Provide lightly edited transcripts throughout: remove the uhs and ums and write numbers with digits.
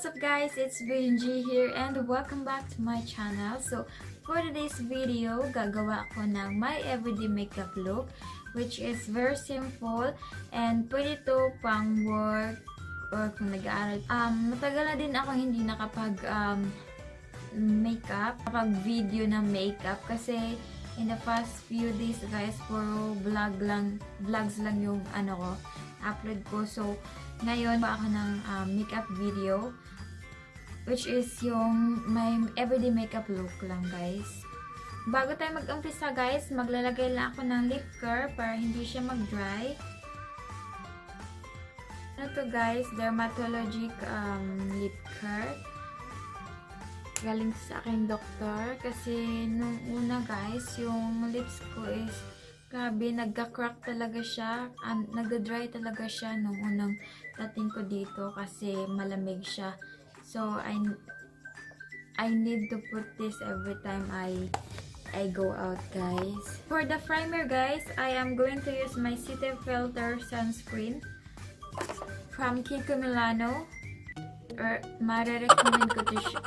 What's up guys, it's Bjane here and welcome back to my channel. So for today's video, gagawa ko ng my everyday makeup look, which is very simple and pwede to pang work or kung nag-aaral. Matagal na din ako hindi nakapag makeup, kapag video ng makeup kasi in the past few days guys, puro vlogs lang yung upload ko. So ngayon ba ako ng makeup video, which is yung my everyday makeup look lang guys. Bago tayo mag-umpisa guys, maglalagay lang ako ng lip care para hindi siya mag-dry. Ano to guys, dermatologic lip care. Galing sa aking doktor kasi nung una guys, yung lips ko is grabe, nagka-crack talaga siya, nagda-dry talaga siya nung unang dating ko dito kasi malamig siya. So I need to put this every time I go out guys. For the primer guys, I am going to use my City Filter sunscreen from Kiko Milano.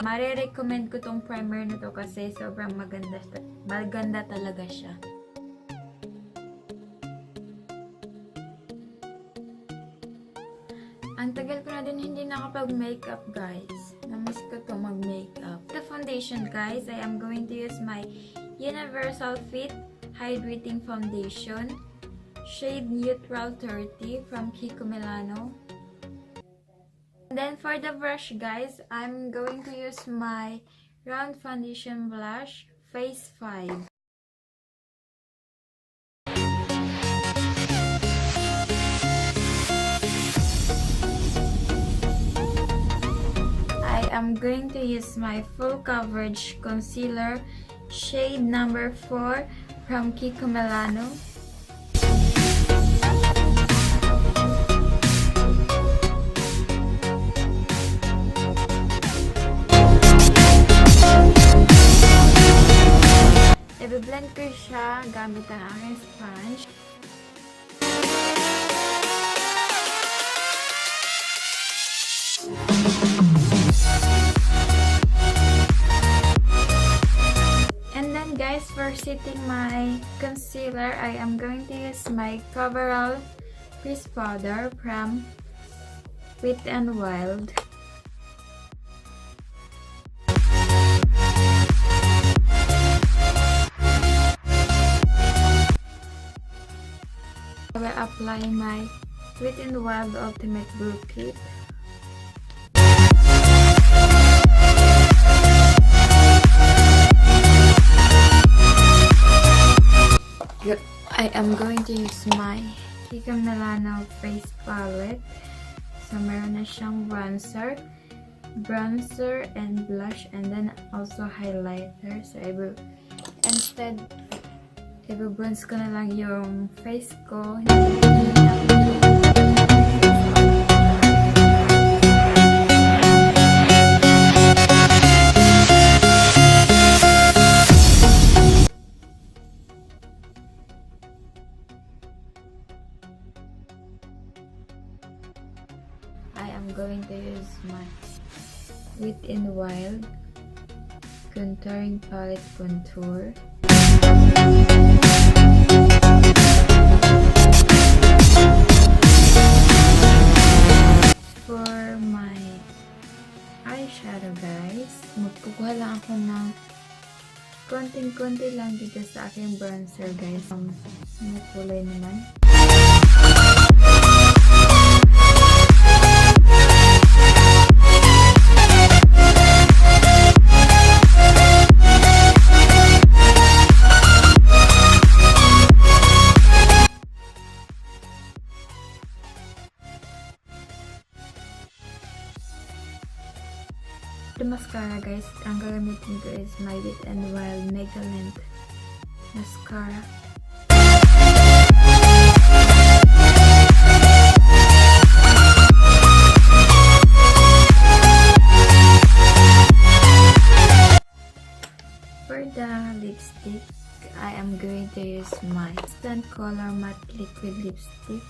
Mare-recommend ko tong primer na to kasi sobrang maganda talaga siya. Ang tagal ko na din hindi nakapag-makeup guys. Namiss ko to mag-makeup. The foundation guys, I am going to use my Universal Fit Hydrating Foundation. Shade Neutral 30 from Kiko Milano. And then for the brush guys, I'm going to use my Round Foundation Blush Phase 5. I'm going to use my full coverage concealer shade number 4 from Kiko Milano. I-blend ko siya gamit ang aking sponge. Guys, for setting my concealer, I am going to use my Coverall Crease Powder from Wet n Wild. I will apply my Wet n Wild Ultimate Blue Kit. I am going to use my Kiko Milano face palette. So, meron na siyang bronzer and blush, and then also highlighter. So, i-bronze ko na lang yung face ko. I am going to use my Wet n Wild Contouring Palette Contour. For my eyeshadow guys, magkukuha lang ako ng konting-konti lang dito sa aking bronzer guys. May kulay naman. The mascara guys, ang gagamitin ko is my Wet n Wild Mega Length Mascara. For the lipstick, I am going to use my Instant Color Matte Liquid Lipstick.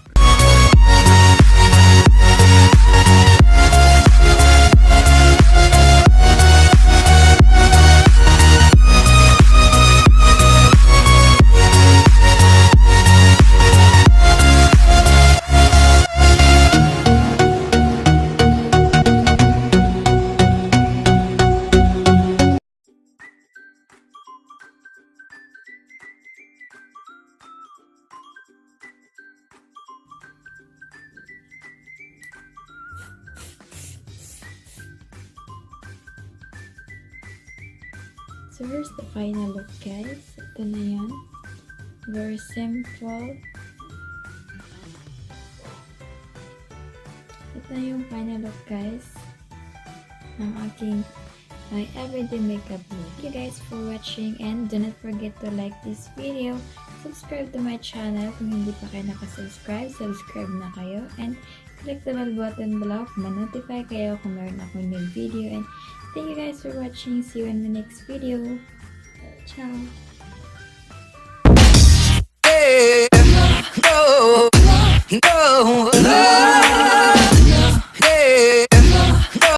So, here's the final look, guys. Ito na yan. Very simple. Ito na yung final look, guys, ng aking my everyday makeup look. Thank you guys for watching, and do not forget to like this video. Subscribe to my channel. Kung hindi pa kayo nakasubscribe, subscribe na kayo. And click the bell button below kung ma-notify kayo kung meron akong new video. And thank you guys for watching. See you in the next video. Ciao!